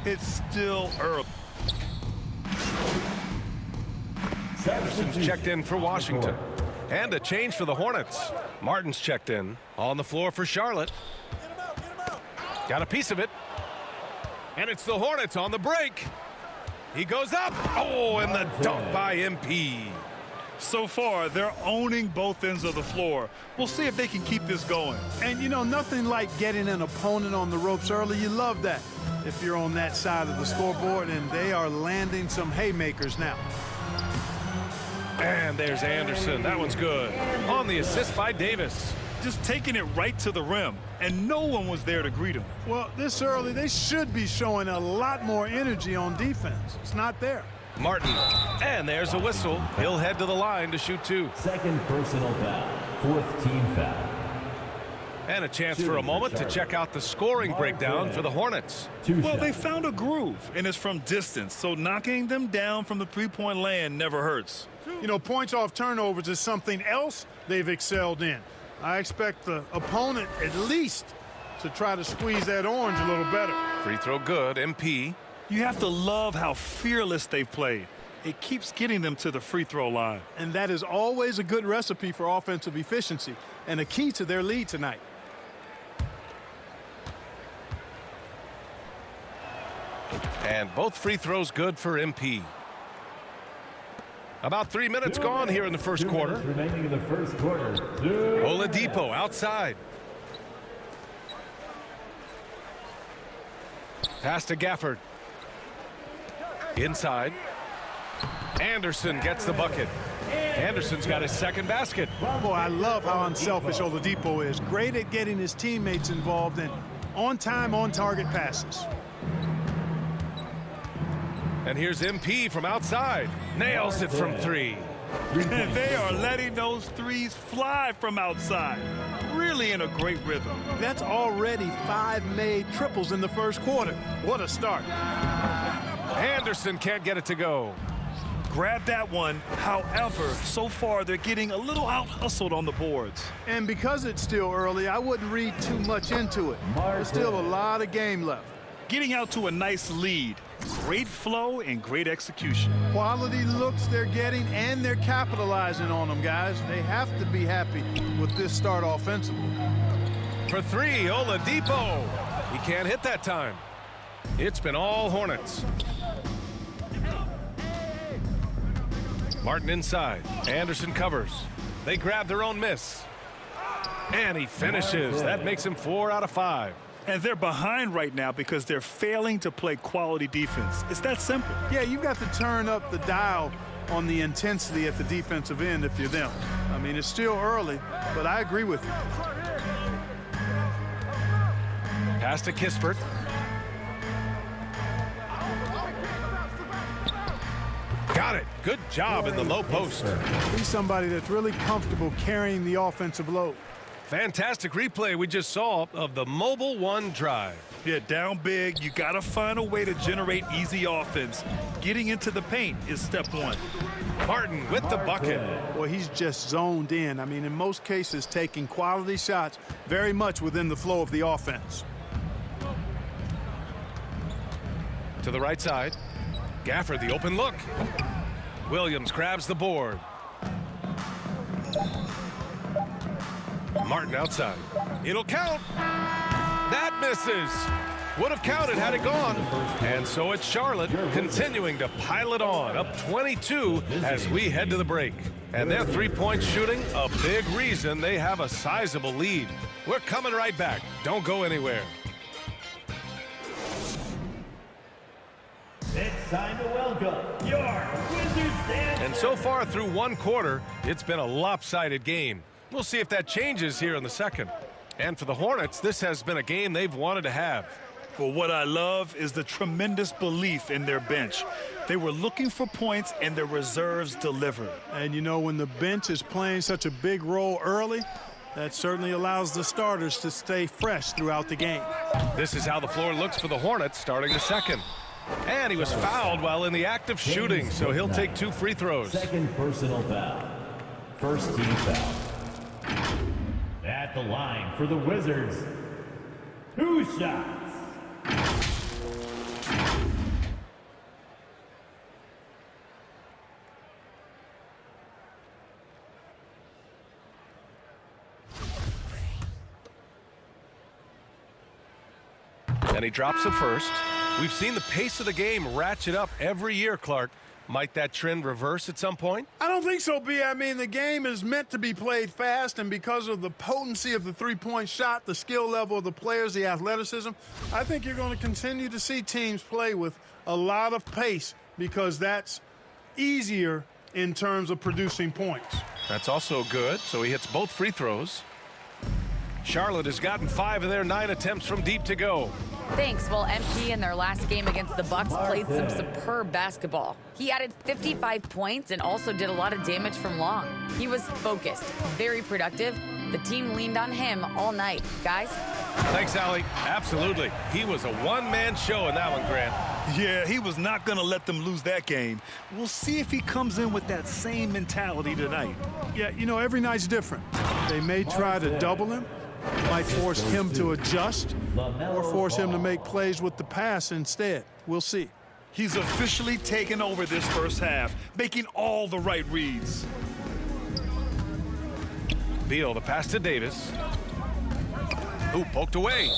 It's still early. Anderson's checked in for Washington. And a change for the Hornets. Martin's checked in. On the floor for Charlotte. Got a piece of it. And it's the Hornets on the break. He goes up. Oh, and the dunk by MP. So far, they're owning both ends of the floor. We'll see if they can keep this going. And, you know, nothing like getting an opponent on the ropes early. You love that if you're on that side of the scoreboard, and they are landing some haymakers now. And there's Anderson. That one's good. On the assist by Davis. Just taking it right to the rim, and no one was there to greet him. Well, this early, they should be showing a lot more energy on defense. It's not there. Martin. And there's a whistle. He'll head to the line to shoot two. Second personal foul. Fourth team foul. And a chance for a moment to check out the scoring breakdown for the Hornets. Well, they found a groove, and it's from distance, so knocking them down from the three-point land never hurts. You know, points off turnovers is something else they've excelled in. I expect the opponent at least to try to squeeze that orange a little better. Free throw good. MP. You have to love how fearless they've played. It keeps getting them to the free throw line. And that is always a good recipe for offensive efficiency and a key to their lead tonight. And both free throws good for MP. About 3 minutes gone here in the first quarter. Remaining in the first quarter. Oladipo outside. Pass to Gafford. Inside. Anderson gets the bucket. Anderson's got his second basket. Boy, I love how unselfish Oladipo is. Great at getting his teammates involved in on-time, on-target passes. And here's MP from outside. Nails it from three. And they are letting those threes fly from outside. Really in a great rhythm. That's already 5 made triples in the first quarter. What a start. Anderson can't get it to go. Grab that one. However, so far they're getting a little out-hustled on the boards. And because it's still early, I wouldn't read too much into it. There's still a lot of game left. Getting out to a nice lead. Great flow and great execution. Quality looks they're getting, and they're capitalizing on them, guys. They have to be happy with this start offensively. For three, Oladipo. He can't hit that time. It's been all Hornets. Martin inside. Anderson covers. They grab their own miss. And he finishes. That makes him 4 out of 5. And they're behind right now because they're failing to play quality defense. It's that simple. Yeah, you've got to turn up the dial on the intensity at the defensive end if you're them. I mean, it's still early, but I agree with you. Pass to Kispert. Got it. Good job in the low post. He's somebody that's really comfortable carrying the offensive load. Fantastic replay we just saw of the Mobile One drive. Yeah, down big, you got to find a way to generate easy offense. Getting into the paint is step one. Martin with the bucket. Well, he's just zoned in. I mean, in most cases, taking quality shots very much within the flow of the offense. To the right side. Gafford, the open look. Williams grabs the board. Martin outside. It'll count. That misses. Would have counted had it gone. And so it's Charlotte continuing to pile it on. Up 22 as we head to the break. And their three-point shooting, a big reason they have a sizable lead. We're coming right back. Don't go anywhere. It's time to welcome your Wizards dance. And so far through one quarter, it's been a lopsided game. We'll see if that changes here in the second. And for the Hornets, this has been a game they've wanted to have. Well, what I love is the tremendous belief in their bench. They were looking for points, and their reserves delivered. And, you know, when the bench is playing such a big role early, that certainly allows the starters to stay fresh throughout the game. This is how the floor looks for the Hornets starting the second. And he was fouled while in the act of shooting, so he'll take 2 free throws. Second personal foul. First team foul. At the line for the Wizards, 2 shots. Then he drops it first. We've seen the pace of the game ratchet up every year, Clark. Might that trend reverse at some point? I don't think so, B. I mean, the game is meant to be played fast, and because of the potency of the three-point shot, the skill level of the players, the athleticism, I think you're going to continue to see teams play with a lot of pace because that's easier in terms of producing points. That's also good, so he hits both free throws. Charlotte has gotten 5 of their 9 attempts from deep to go. Thanks. Well, MP in their last game against the Bucks played some superb basketball. He added 55 points and also did a lot of damage from long. He was focused, very productive. The team leaned on him all night. Guys? Thanks, Allie. Absolutely. He was a one-man show in that one, Grant. Yeah, he was not going to let them lose that game. We'll see if he comes in with that same mentality tonight. Yeah, you know, every night's different. They may try to double him, might force him to adjust, or force him to make plays with the pass instead. We'll see. He's officially taken over this first half, making all the right reads. Beal, the pass to Davis. Ooh, poked away.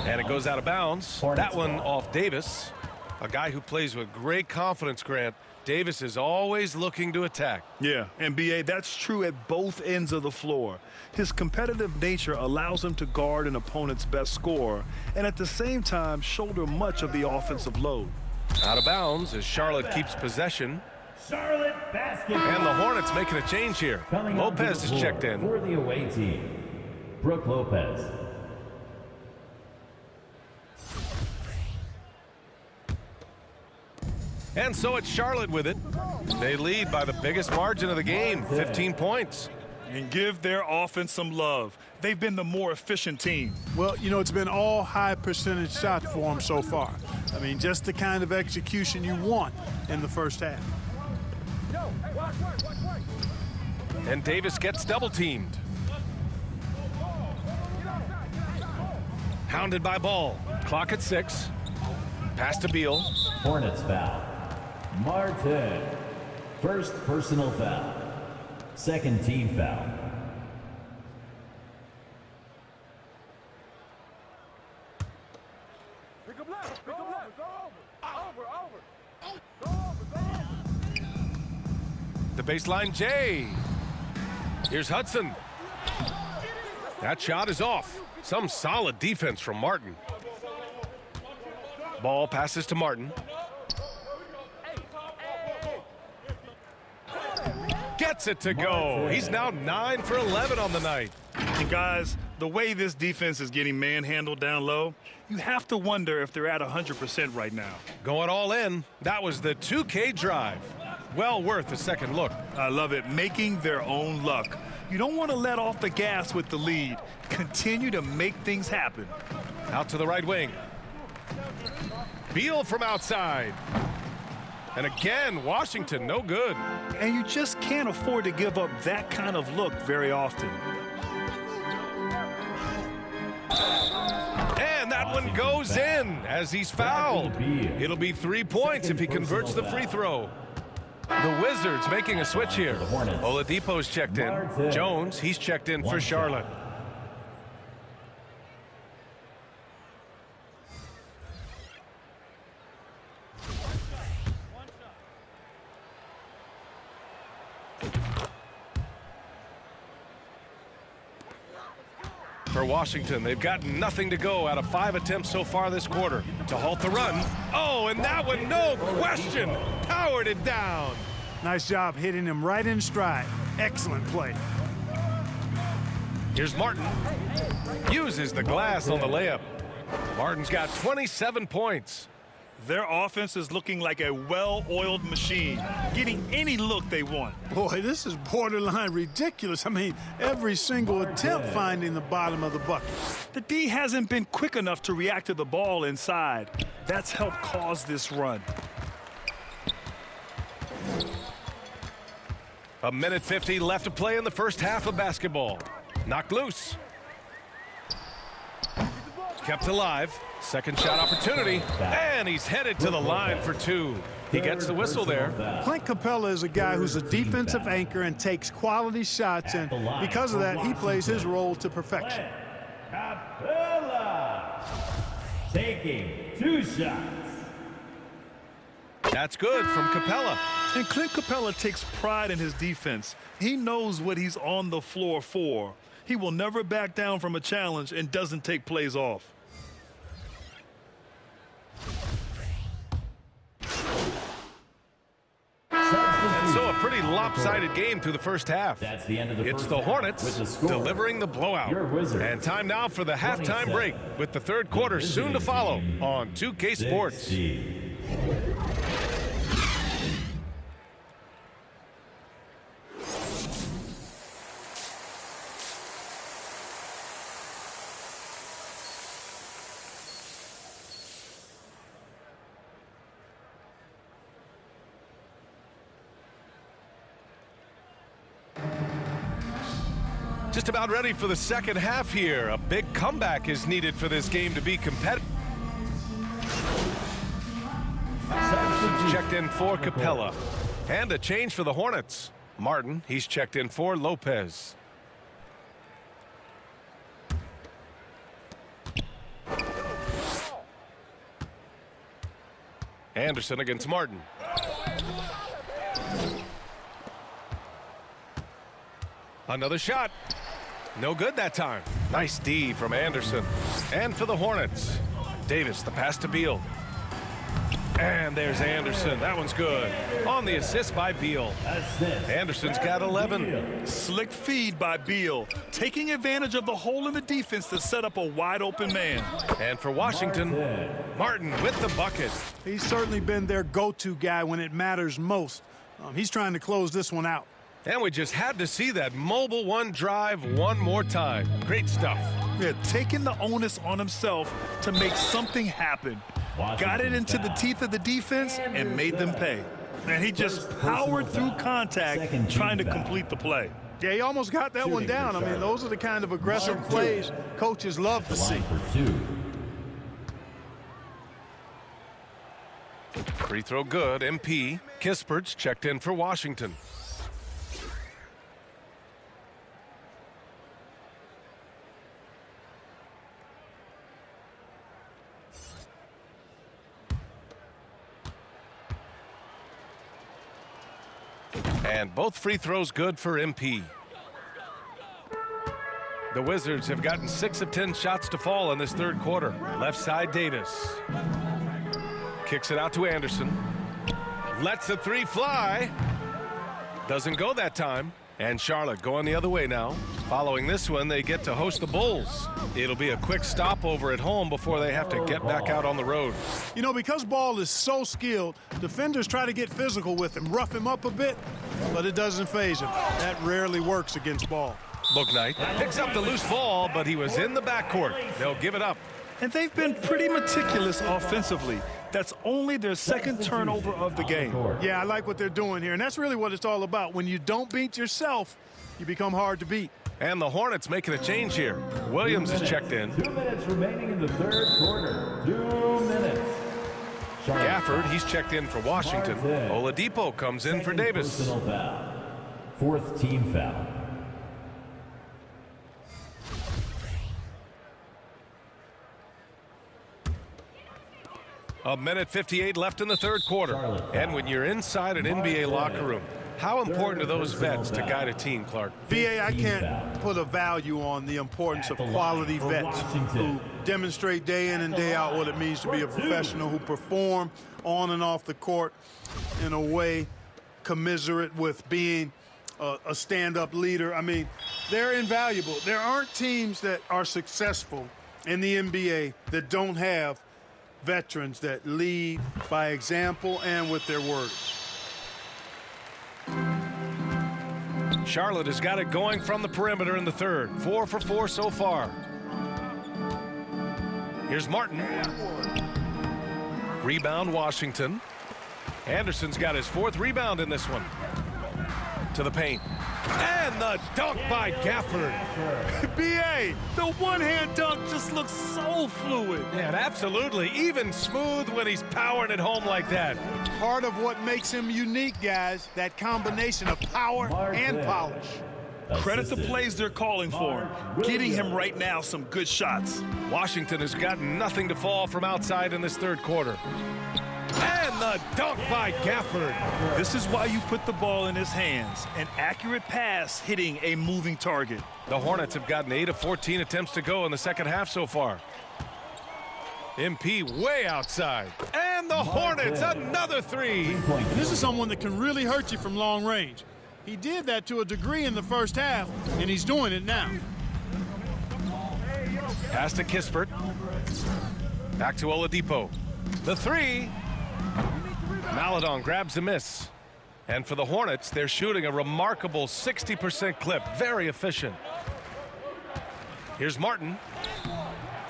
And it goes out of bounds. That one off Davis. A guy who plays with great confidence, Grant. Davis is always looking to attack. Yeah, and B.A., that's true at both ends of the floor. His competitive nature allows him to guard an opponent's best scorer and at the same time shoulder much of the offensive load. Out of bounds as Charlotte keeps possession. Charlotte basketball. And the Hornets making a change here. Lopez is checked in. For the away team, Brooke Lopez. And so it's Charlotte with it. They lead by the biggest margin of the game, 15 points. And give their offense some love. They've been the more efficient team. Well, you know, it's been all high percentage shots for them so far. I mean, just the kind of execution you want in the first half. And Davis gets double teamed. Hounded by Ball. Clock at 6. Pass to Beal. Hornets foul. Martin. First personal foul. Second team foul. The baseline J. Here's Hudson. That shot is off. Some solid defense from Martin. Ball passes to Martin. Gets it to go. He's now 9 for 11 on the night. And guys, the way this defense is getting manhandled down low, you have to wonder if they're at 100% right now. Going all in. That was the 2K drive. Well worth a second look. I love it. Making their own luck. You don't want to let off the gas with the lead. Continue to make things happen. Out to the right wing. Beal from outside. And again, Washington, no good. And you just can't afford to give up that kind of look very often. And that one goes in as he's fouled. It'll be 3 points if he converts the free throw. The Wizards making a switch here. Oladipo's checked in. Jones, he's checked in for Charlotte. For Washington, they've got nothing to go out of 5 attempts so far this quarter to halt the run. Oh, and that one, no question, powered it down. Nice job hitting him right in stride. Excellent play. Here's Martin. Uses the glass on the layup. Martin's got 27 points. Their offense is looking like a well-oiled machine, getting any look they want. Boy, this is borderline ridiculous. I mean, every single attempt finding the bottom of the bucket. The D hasn't been quick enough to react to the ball inside. That's helped cause this run. A minute 50 left to play in the first half of basketball. Knocked loose. Kept alive. Second shot opportunity. And he's headed to the line for 2. He gets the whistle there. Clint Capella is a guy who's a defensive anchor and takes quality shots, and because of that, he plays his role to perfection. taking 2 shots. That's good from Capella. And Clint Capella takes pride in his defense. He knows what he's on the floor for. He will never back down from a challenge and doesn't take plays off. And so a pretty lopsided game through the first half. That's the end of the It's first the half Hornets with the score. delivering the blowout. Your Wizards, And time now for the halftime 27. break with the third quarter soon to follow on 2K Sports. 60. Just about ready for the second half here. A big comeback is needed for this game to be competitive. Checked in for Capella. And a change for the Hornets. Martin, he's checked in for Lopez. Anderson against Martin. Another shot. No good that time. Nice D from Anderson. And for the Hornets, Davis, the pass to Beal. And there's Anderson. That one's good. On the assist by Beal. Anderson's got 11. Slick feed by Beal, taking advantage of the hole in the defense to set up a wide open man. And for Washington, Martin with the bucket. He's certainly been their go-to guy when it matters most. He's trying to close this one out. And we just had to see that mobile one drive one more time. Great stuff. Yeah, taking the onus on himself to make something happen. Got it into the teeth of the defense and made them pay. And he just powered through contact trying to complete the play. Yeah, he almost got that one down. I mean, those are the kind of aggressive plays coaches love to see. For 2. Free throw good. MP. Kispert's checked in for Washington. And both free throws good for MP. The Wizards have gotten 6 of 10 shots to fall in this third quarter. Left side, Davis. Kicks it out to Anderson. Lets the three fly. Doesn't go that time. And Charlotte going the other way now. Following this one, they get to host the Bulls. It'll be a quick stopover at home before they have to get back out on the road. You know, because Ball is so skilled, defenders try to get physical with him, rough him up a bit, but it doesn't faze him. That rarely works against Ball. Bouknight picks up the loose ball, but he was in the backcourt. They'll give it up. And they've been pretty meticulous offensively. That's only their second turnover of the game. Yeah, I like what they're doing here, and that's really what it's all about. When you don't beat yourself, you become hard to beat. And the Hornets making a change here. Williams is checked in. 2 minutes remaining in the third quarter. 2 minutes. Gafford, he's checked in for Washington. Oladipo comes in for Davis. Personal foul. 4th team foul. A minute 58 left in the third quarter. And when you're inside an NBA locker room, how important are those vets to guide a team, Clark? VA, I can't put a value on the importance of quality vets who demonstrate day in and day out what it means to be a professional, who perform on and off the court in a way commiserate with being a stand-up leader. I mean, they're invaluable. There aren't teams that are successful in the NBA that don't have veterans that lead by example and with their words. Charlotte has got it going from the perimeter in the third. 4 for 4 so far. Here's Martin. Rebound, Washington. Anderson's got his 4th rebound in this one. To the paint. And the dunk by Gafford. B.A., the one-hand dunk just looks so fluid. Yeah, absolutely. Even smooth when he's powering it home like that. Part of what makes him unique, guys, that combination of power and polish. Credit the plays they're calling for him. Getting him right now some good shots. Washington has gotten nothing to fall from outside in this third quarter. And the dunk by Gafford. This is why you put the ball in his hands. An accurate pass hitting a moving target. The Hornets have gotten 8 of 14 attempts to go in the second half so far. MP way outside. And the Hornets, another three. This is someone that can really hurt you from long range. He did that to a degree in the first half, and he's doing it now. Pass to Kispert. Back to Oladipo. The three. Maladon grabs a miss. And for the Hornets, they're shooting a remarkable 60% clip. Very efficient. Here's Martin.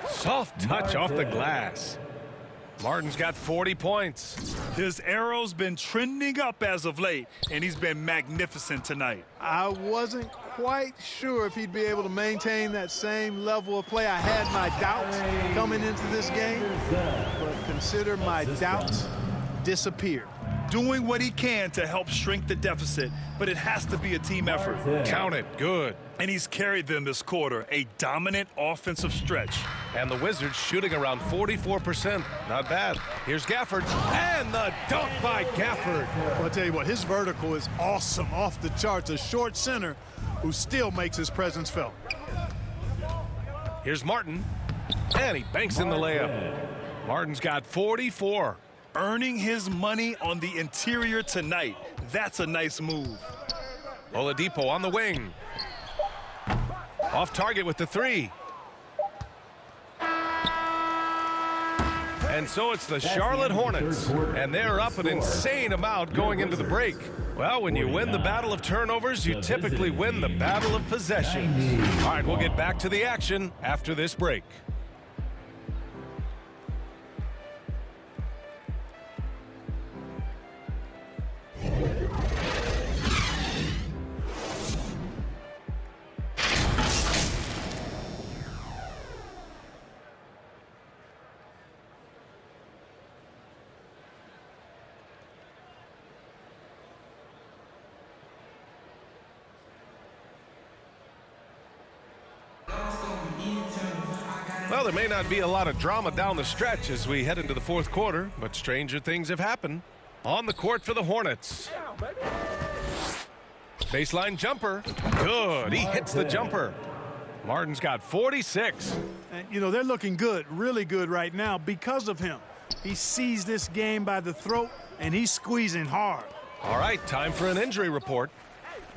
Soft touch off the glass. Martin's got 40 points. His arrow's been trending up as of late, and he's been magnificent tonight. I wasn't quite sure if he'd be able to maintain that same level of play. I had my doubts coming into this game, but consider my doubts disappeared. Doing what he can to help shrink the deficit, but it has to be a team effort. Count it. Good. And he's carried them this quarter, a dominant offensive stretch. And the Wizards shooting around 44%. Not bad. Here's Gafford. And the dunk by Gafford. Well, I'll tell you what, his vertical is awesome, off the charts. A short center who still makes his presence felt. Here's Martin. And he banks in the layup. Martin's got 44. Earning his money on the interior tonight. That's a nice move. Oladipo on the wing. Off target with the three. And so it's the Charlotte Hornets, and they're up an insane amount going into the break. Well, when you win the battle of turnovers, you typically win the battle of possessions. All right, we'll get back to the action after this break. Well, there may not be a lot of drama down the stretch as we head into the fourth quarter, but stranger things have happened. On the court for the Hornets. Baseline jumper. Good. He hits the jumper. Martin's got 46. And, you know, they're looking good, really good right now because of him. He sees this game by the throat, and he's squeezing hard. All right, time for an injury report.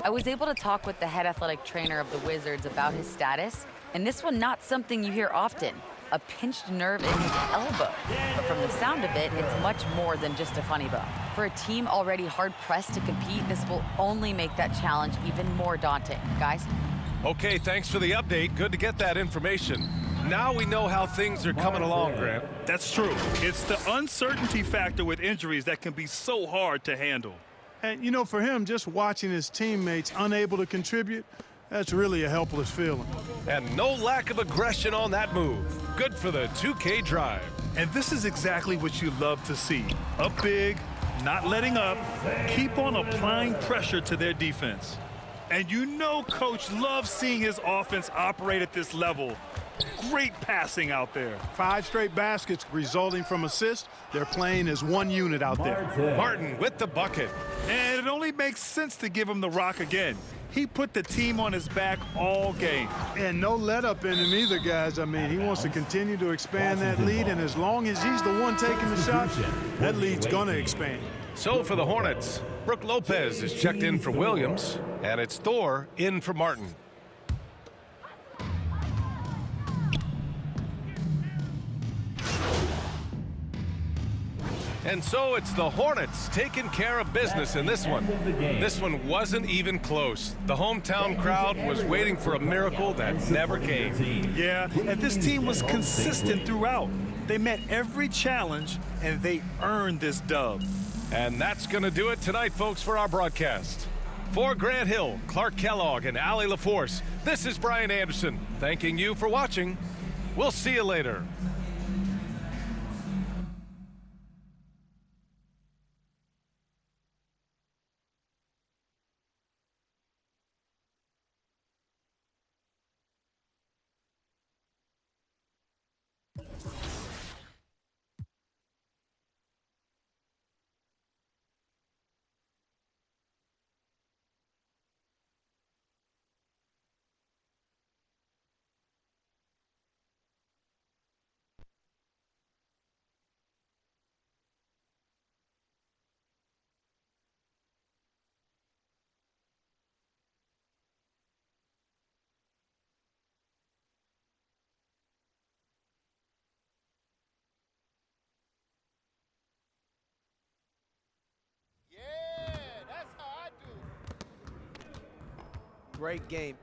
I was able to talk with the head athletic trainer of the Wizards about his status, and this one not something you hear often, a pinched nerve in his elbow. But from the sound of it, it's much more than just a funny bone. For a team already hard-pressed to compete, this will only make that challenge even more daunting. Guys? Okay, thanks for the update. Good to get that information. Now we know how things are coming along, Grant. That's true. It's the uncertainty factor with injuries that can be so hard to handle. And, you know, for him, just watching his teammates unable to contribute, that's really a helpless feeling. And no lack of aggression on that move. Good for the 2K drive. And this is exactly what you love to see. Up big, not letting up, keep on applying pressure to their defense. And you know Coach loves seeing his offense operate at this level. Great passing out there. 5 straight baskets resulting from assists. They're playing as one unit out there. Martin with the bucket. And it only makes sense to give him the rock again. He put the team on his back all game. And no let up in him either, guys. I mean, he wants to continue to expand that lead, and as long as he's the one taking the shot, that lead's going to expand. So for the Hornets, Brook Lopez is checked in for Williams, and it's Thor in for Martin. And so it's the Hornets taking care of business in this one. This one wasn't even close. The hometown crowd was waiting for a miracle that never came. Yeah, and this team was consistent throughout. They met every challenge, and they earned this dub. And that's going to do it tonight, folks, for our broadcast. For Grant Hill, Clark Kellogg, and Allie LaForce, this is Brian Anderson, thanking you for watching. We'll see you later. Great game.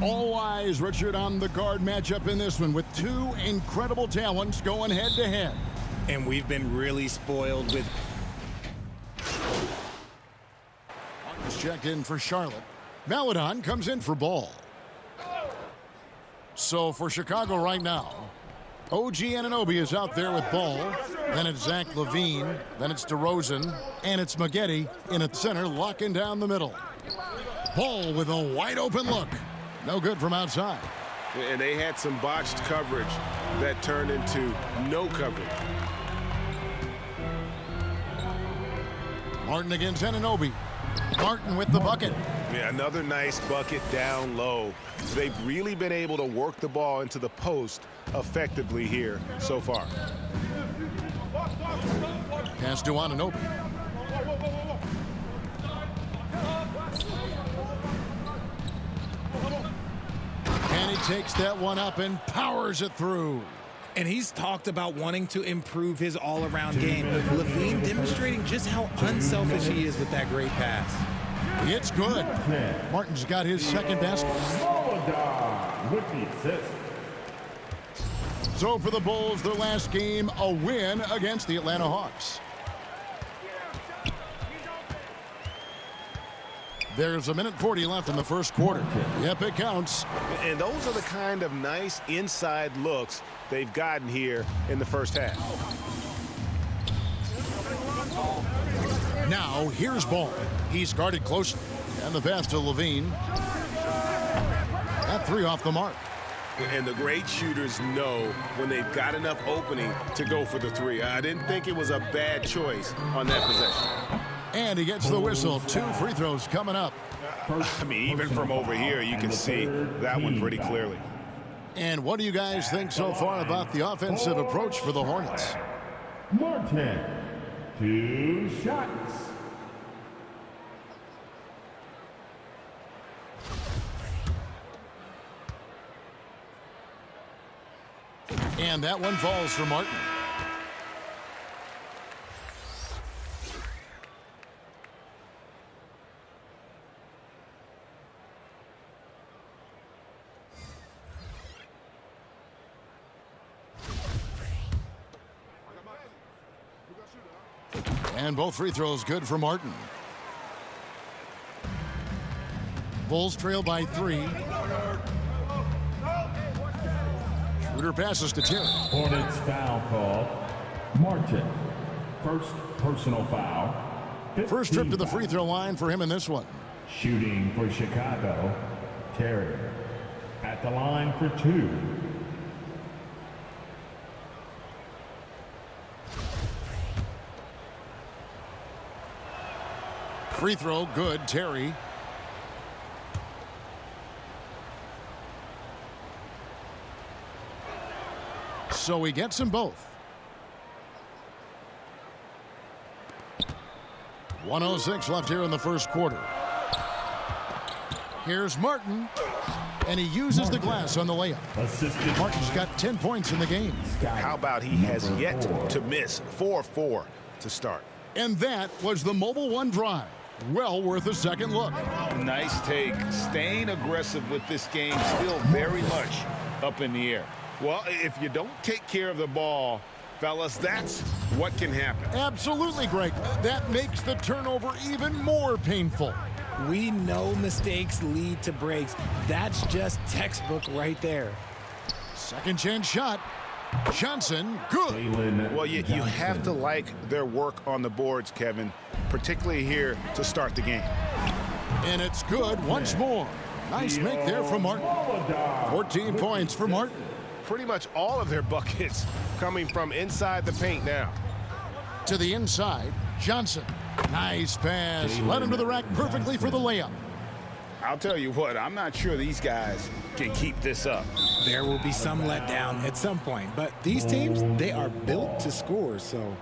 All eyes, Richard, on the guard matchup in this one with two incredible talents going head-to-head. And we've been really spoiled with... Martin's checked in for Charlotte. Maladon comes in for Ball. So for Chicago right now, OG Anunoby is out there with Ball. Then it's Zach LaVine. Then it's DeRozan. And it's Maggette in at center, locking down the middle. Ball with a wide-open look. No good from outside. And they had some botched coverage that turned into no coverage. Martin against Anunoby. Martin with the bucket. Yeah, another nice bucket down low. So they've really been able to work the ball into the post effectively here so far. Pass to Anunoby. And he takes that one up and powers it through. And he's talked about wanting to improve his all-around game. LaVine demonstrating just how unselfish he is with that great pass. It's good. Martin's got his second basket. With the assist. So for the Bulls, their last game, a win against the Atlanta Hawks. There's 1:40 left in the first quarter. Yep, it counts. And those are the kind of nice inside looks they've gotten here in the first half. Now, here's Ball. He's guarded closely. And the pass to LaVine. That three off the mark. And the great shooters know when they've got enough opening to go for the three. I didn't think it was a bad choice on that possession. And he gets the whistle. 2 free throws coming up. I mean, even from over here, you can see that one pretty clearly. And what do you guys think so far about the offensive approach for the Hornets? Martin, 2 shots. And that one falls for Martin. And both free throws good for Martin. Bulls trail by 3. Schroeder passes to Terry. Hornets foul call. Martin, first personal foul. First trip to the 15 free throw line for him in this one. Shooting for Chicago, Terry. At the line for 2. Free throw, good, Terry. So he gets them both. 1:06 left here in the first quarter. Here's Martin, and he uses the glass on the layup. Assisted. Martin's got 10 points in the game. How about he has yet to miss 4-4 to start. And that was the Mobile One drive. Well worth a second look. Nice take. Staying aggressive with this game, still very much up in the air. Well, if you don't take care of the ball, Fellas, that's what can happen. Absolutely, Greg. That makes the turnover even more painful. We know mistakes lead to breaks. That's just textbook right there. Second chance shot. Johnson, good. Well, you have to like their work on the boards, Kevin, particularly here to start the game. And it's good once more. Nice make there from Martin. 14 points for Martin. Pretty much all of their buckets coming from inside the paint now. To the inside, Johnson. Nice pass. Led him to the rack perfectly for the layup. I'll tell you what, I'm not sure these guys can keep this up. There will be some letdown at some point, but these teams, they are built to score, so.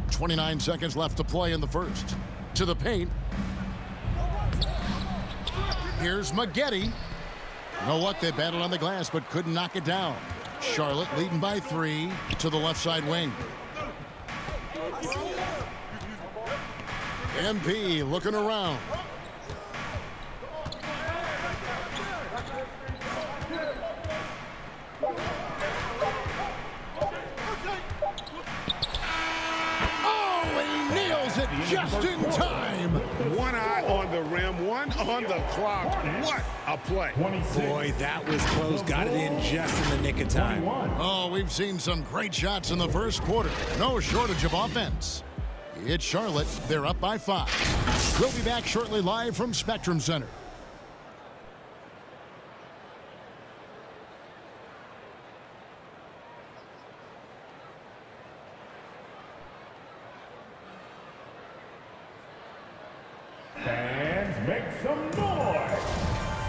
.29 seconds left to play in the first. To the paint. Here's Maggette. You know what? They battled on the glass, but couldn't knock it down. Charlotte leading by 3 to the left side wing. MP looking around. It just in time. One eye on the rim, one on the clock. What a play. Boy, that was close. Got it in just in the nick of time. Oh, we've seen some great shots in the first quarter. No shortage of offense. It's Charlotte. They're up by 5. We'll be back shortly live from Spectrum Center.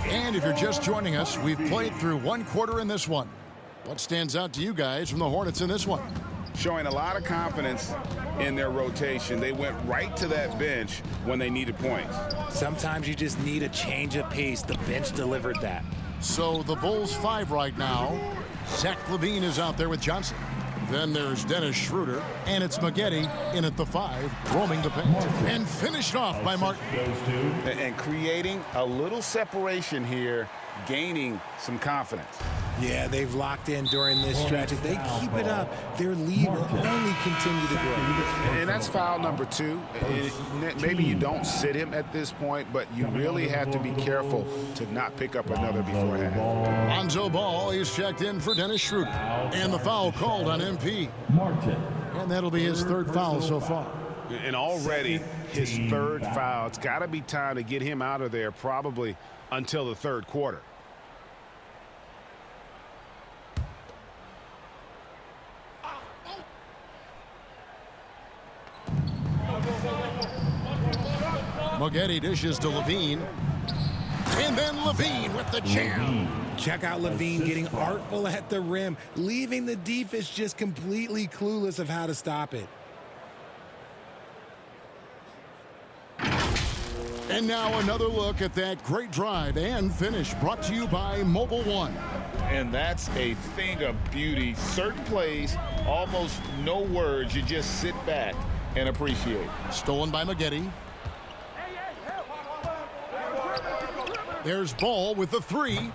And if you're just joining us, we've played through one quarter in this one. What stands out to you guys from the Hornets in this one? Showing a lot of confidence in their rotation. They went right to that bench when they needed points. Sometimes you just need a change of pace. The bench delivered that. So the Bulls 5 right now. Zach LaVine is out there with Johnson. Then there's Dennis Schroeder, and it's Maggette in at the 5, roaming the paint. And finished off by Martin. And creating a little separation here, gaining some confidence. Yeah, they've locked in during this stretch. If they keep it up, their lead will only continue to grow. And that's foul number 2. Maybe you don't sit him at this point, but you really have to be careful to not pick up another before half. Lonzo Ball is checked in for Dennis Schroeder. And the foul called on MP. And that'll be his 3rd foul so far. And already his 3rd foul. It's got to be time to get him out of there probably until the 3rd quarter. Maggette dishes to LaVine. And then LaVine with the jam. Check out LaVine getting artful at the rim, leaving the defense just completely clueless of how to stop it. And now another look at that great drive and finish brought to you by Mobile One. And that's a thing of beauty. Certain plays, almost no words. You just sit back and appreciate. Stolen by Maggette. There's Ball with the 3.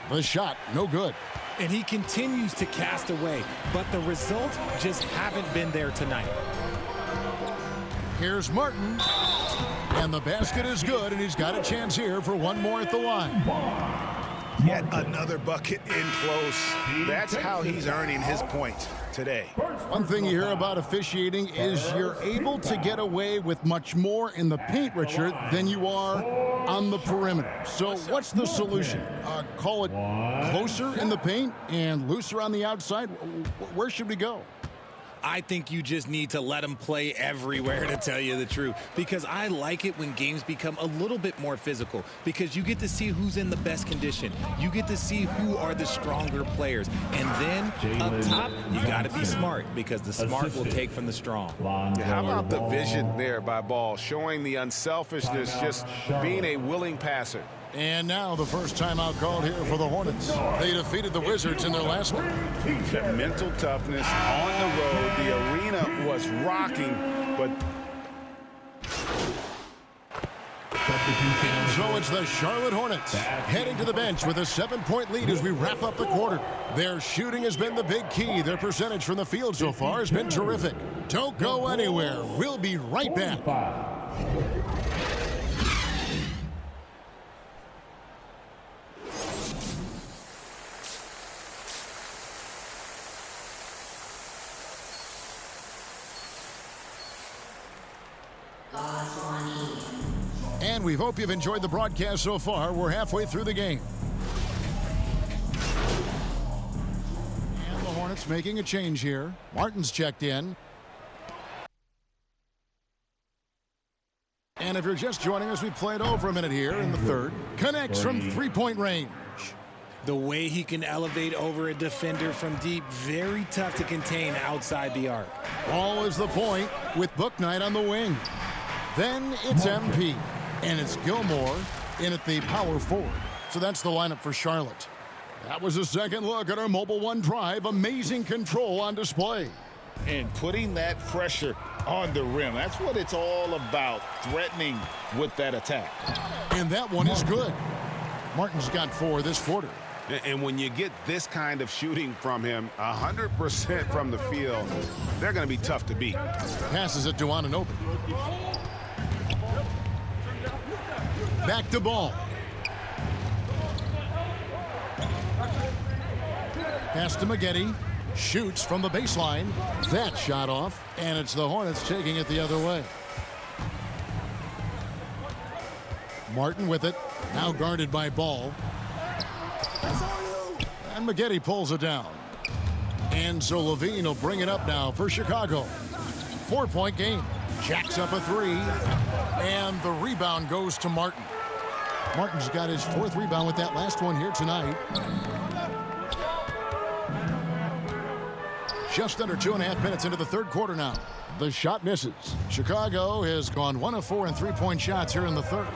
The shot, no good. And he continues to cast away, but the results just haven't been there tonight. Here's Martin. And the basket is good, and he's got a chance here for one more at the line. Yet another bucket in close. That's how he's earning his points today. One thing you hear about officiating is you're able to get away with much more in the paint, Richard, than you are on the perimeter. So what's the solution? Call it closer in the paint and looser on the outside? Where should we go? I think you just need to let them play everywhere, to tell you the truth, because I like it when games become a little bit more physical, because you get to see who's in the best condition. You get to see who are the stronger players. And then up top, you got to be smart, because the smart will take from the strong. How about the vision there by Ball, showing the unselfishness, just being a willing passer. And now the first timeout called here for the Hornets. They defeated the Wizards in their last one. The mental toughness on the road. The arena was rocking, but So it's the Charlotte Hornets heading to the bench with a 7-point lead as we wrap up the quarter. Their shooting has been the big key. Their percentage from the field so far has been terrific. Don't go anywhere. We'll be right back. And we hope you've enjoyed the broadcast so far. We're halfway through the game. And the Hornets making a change here. Martin's checked in. And if you're just joining us, we played over a minute here in the third. Connects from three-point range. The way he can elevate over a defender from deep, very tough to contain outside the arc. Ball is the point with Bouknight on the wing. Then it's MP. And it's Gilmore in at the power forward. So that's the lineup for Charlotte. That was a second look at our Mobile One drive. Amazing control on display. And putting that pressure on the rim. That's what it's all about, threatening with that attack. And that one is good. Martin's got 4 this quarter. And when you get this kind of shooting from him, 100% from the field, they're going to be tough to beat. Passes it to Anunoby. Back to Ball. Pass to Maggette. Shoots from the baseline. That shot off. And it's the Hornets taking it the other way. Martin with it. Now guarded by Ball. And Maggette pulls it down. And so Levine will bring it up now for Chicago. 4-point game. Jacks up a 3. And the rebound goes to Martin. Martin's got his 4th rebound with that last one here tonight. Just under 2.5 minutes into the third quarter now. The shot misses. Chicago has gone 1 of 4 in 3-point shots here in the third.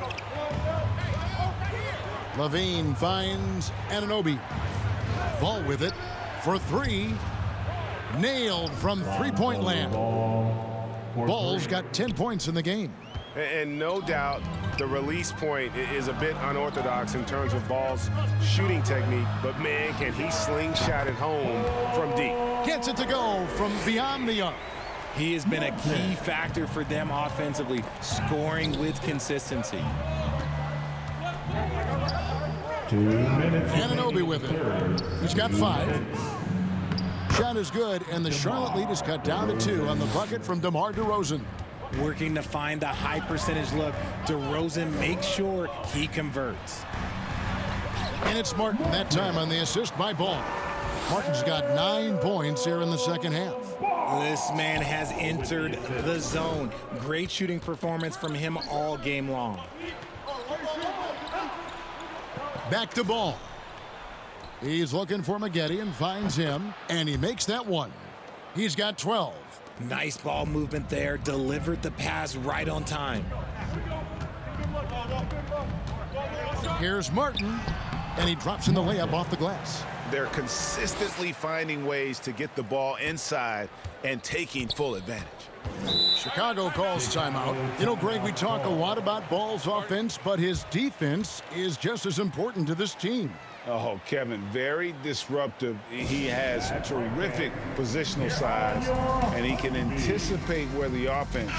Levine finds Anunoby. Ball with it for 3. Nailed from 3-point land. Ball's got 10 points in the game. And no doubt the release point is a bit unorthodox in terms of Ball's shooting technique, but man, can he slingshot it home from deep. Gets it to go from beyond the arc. He has been a key factor for them offensively, scoring with consistency. 2 minutes. Anunoby with it. He's got 5. Shot is good, and the Charlotte lead is cut down to 2 on the bucket from DeMar DeRozan. Working to find the high percentage look. DeRozan makes sure he converts. And it's Martin that time on the assist by Ball. Martin's got 9 points here in the second half. This man has entered the zone. Great shooting performance from him all game long. Back to Ball. He's looking for Maggette and finds him, and he makes that one. He's got 12. Nice ball movement there. Delivered the pass right on time. Here's Martin, and he drops in the layup off the glass. They're consistently finding ways to get the ball inside and taking full advantage. Chicago calls timeout. You know, Greg, we talk a lot about Ball's offense, but his defense is just as important to this team. Oh, Kevin, very disruptive. He has terrific positional size, and he can anticipate where the offense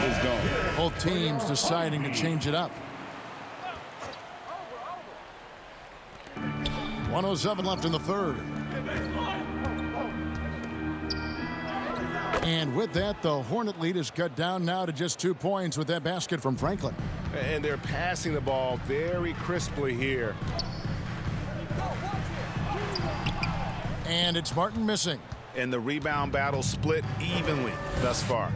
is going. Both teams deciding to change it up. 1:07 left in the third. And with that, the Hornet lead is cut down now to just 2 points with that basket from Franklin. And they're passing the ball very crisply here. And it's Martin missing. And the rebound battle split evenly thus far.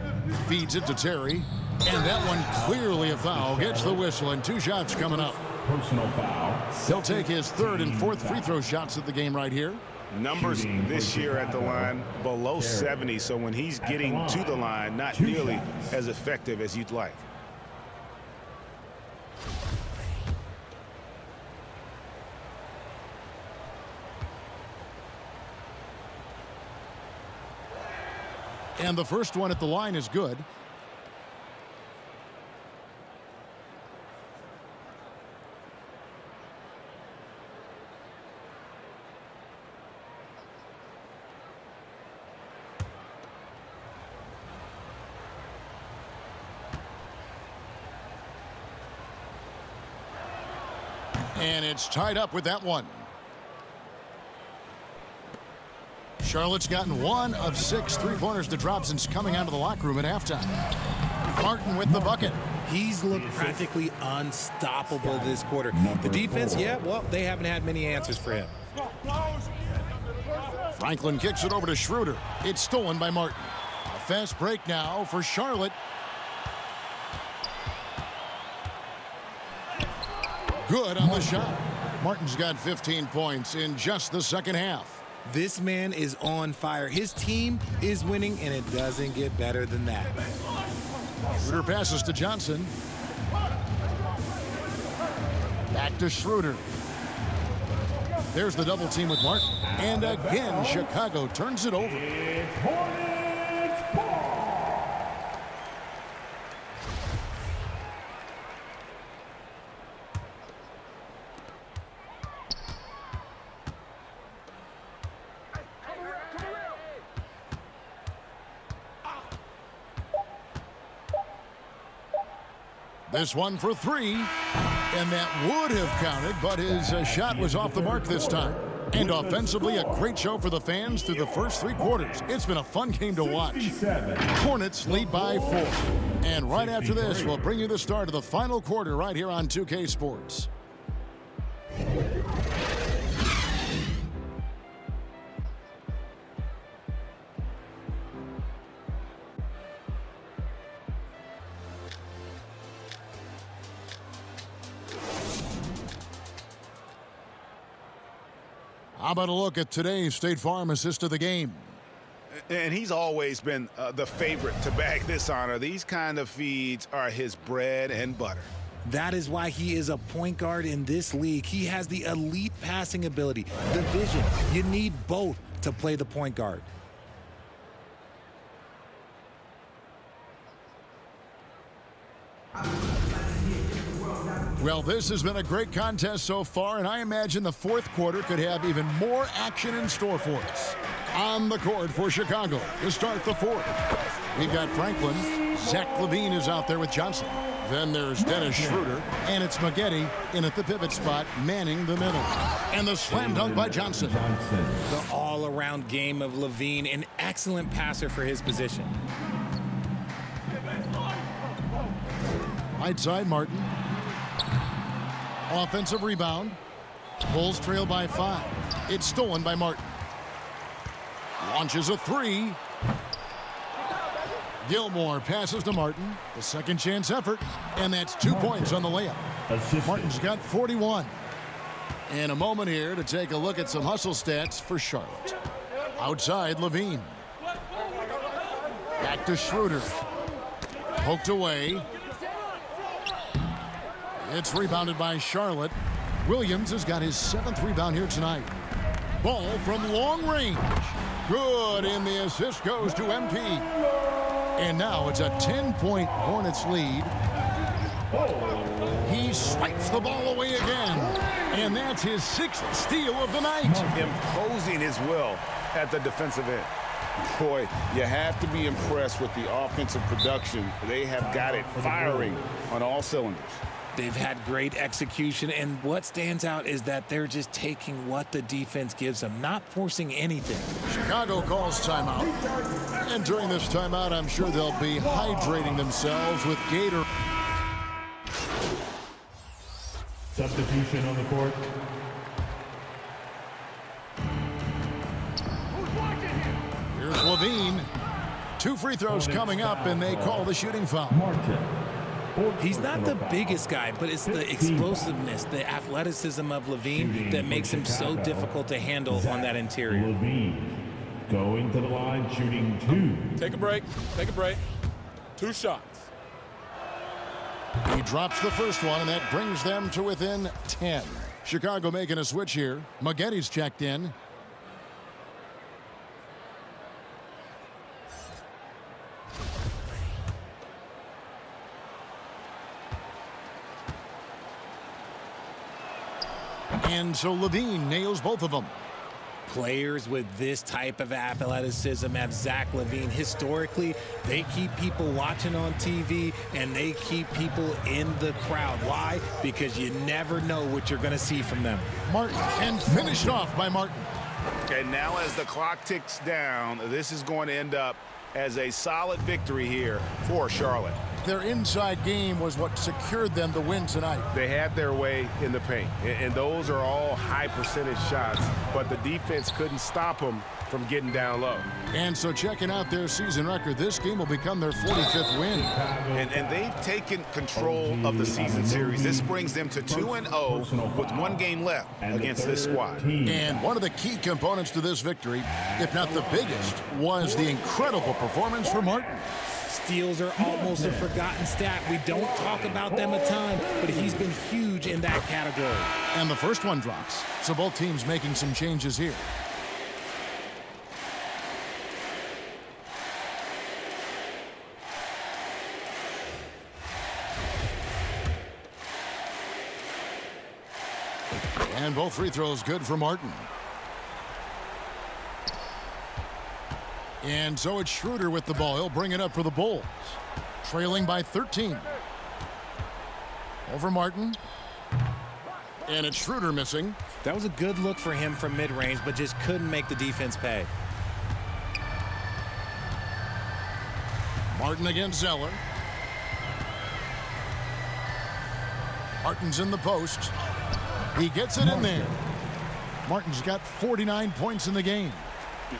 Feeds it to Terry. And that one clearly a foul. Gets the whistle, and 2 shots coming up. Personal foul. He'll take his 3rd and 4th free throw shots of the game right here. Numbers this year at the line below 70, so when he's getting to the line, not nearly as effective as you'd like. And the first one at the line is good. And it's tied up with that one. Charlotte's gotten 1 of 6 3-pointers to drop since coming out of the locker room at halftime. Martin with the bucket. He's looked practically unstoppable this quarter. The defense, yeah, well, they haven't had many answers for him. Franklin kicks it over to Schroeder. It's stolen by Martin. A fast break now for Charlotte. Good on the shot. Martin's got 15 points in just the second half. This man is on fire. His team is winning, and it doesn't get better than that. Schroeder passes to Johnson. Back to Schroeder. There's the double team with Martin. And again, Chicago turns it over. This one for 3, and that would have counted, but his shot was off the mark this time. And offensively, a great show for the fans through the first 3 quarters. It's been a fun game to watch. Hornets lead by 4. And right after this, we'll bring you the start of the final quarter right here on 2K Sports. How about a look at today's State Farm assist of the game? And he's always been the favorite to bag this honor. These kind of feeds are his bread and butter. That is why he is a point guard in this league. He has the elite passing ability, the vision. You need both to play the point guard. Well, this has been a great contest so far, and I imagine the fourth quarter could have even more action in store for us. On the court for Chicago to start the fourth. We've got Franklin. Zach LaVine is out there with Johnson. Then there's Dennis Schroeder, and it's Maggette in at the pivot spot, manning the middle. And the slam dunk by Johnson. The all-around game of LaVine, an excellent passer for his position. Right side, Martin. Offensive rebound. Bulls trail by 5. It's stolen by Martin. Launches a 3. Gilmore passes to Martin. The second chance effort. And that's 2 points on the layup. Martin's got 41. And a moment here to take a look at some hustle stats for Charlotte. Outside, LaVine. Back to Schroeder. Poked away. It's rebounded by Charlotte. Williams has got his 7th rebound here tonight. Ball from long range. Good, and the assist goes to MP. And now it's a 10-point Hornets lead. He swipes the ball away again. And that's his 6th steal of the night. Imposing his will at the defensive end. Boy, you have to be impressed with the offensive production. They have got it firing on all cylinders. They've had great execution, and what stands out is that they're just taking what the defense gives them, not forcing anything. Chicago calls timeout. And during this timeout, I'm sure they'll be hydrating themselves with Gator. Substitution on the court. Here's LaVine. 2 free throws coming up, and they call the shooting foul. He's not the biggest guy, but it's the explosiveness, the athleticism of LaVine that makes him so difficult to handle on that interior. LaVine going to the line, shooting 2. Take a break. Take a break. 2 shots. He drops the first one, and that brings them to within 10. Chicago making a switch here. Maggette's checked in. And so LaVine nails both of them. Players with this type of athleticism have Zach LaVine. Historically, they keep people watching on TV and they keep people in the crowd. Why? Because you never know what you're going to see from them. Martin, and finished off by Martin. And now as the clock ticks down, this is going to end up as a solid victory here for Charlotte. Their inside game was what secured them the win tonight. They had their way in the paint, and those are all high percentage shots, but the defense couldn't stop them from getting down low. And so checking out their season record, this game will become their 45th win. And they've taken control of the season series. This brings them to 2-0 with one game left against this squad. And one of the key components to this victory, if not the biggest, was the incredible performance from Martin. Steals are almost a forgotten stat. We don't talk about them a ton, but he's been huge in that category. And the first one drops. So both teams making some changes here. And both free throws good for Martin. And so it's Schroeder with the ball. He'll bring it up for the Bulls. Trailing by 13. Over Martin. And it's Schroeder missing. That was a good look for him from mid-range, but just couldn't make the defense pay. Martin against Zeller. Martin's in the post. He gets it in there. Martin's got 49 points in the game.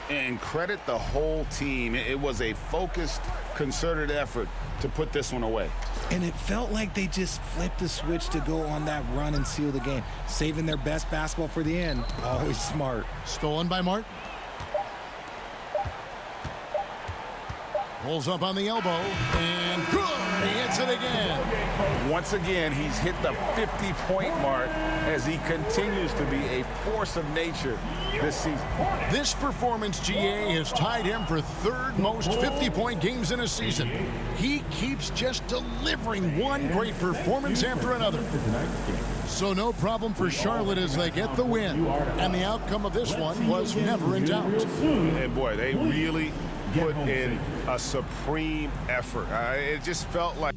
And credit the whole team. It was a focused, concerted effort to put this one away. And it felt like they just flipped the switch to go on that run and seal the game. Saving their best basketball for the end. Always smart. Stolen by Martin. Pulls up on the elbow. And good! He hits it again. Once again, he's hit the 50-point mark as he continues to be a force of nature this season. This performance, GA, has tied him for third most 50-point games in a season. He keeps just delivering one great performance after another. So no problem for Charlotte as they get the win. And the outcome of this one was never in doubt. And boy, they really put in a supreme effort. It just felt like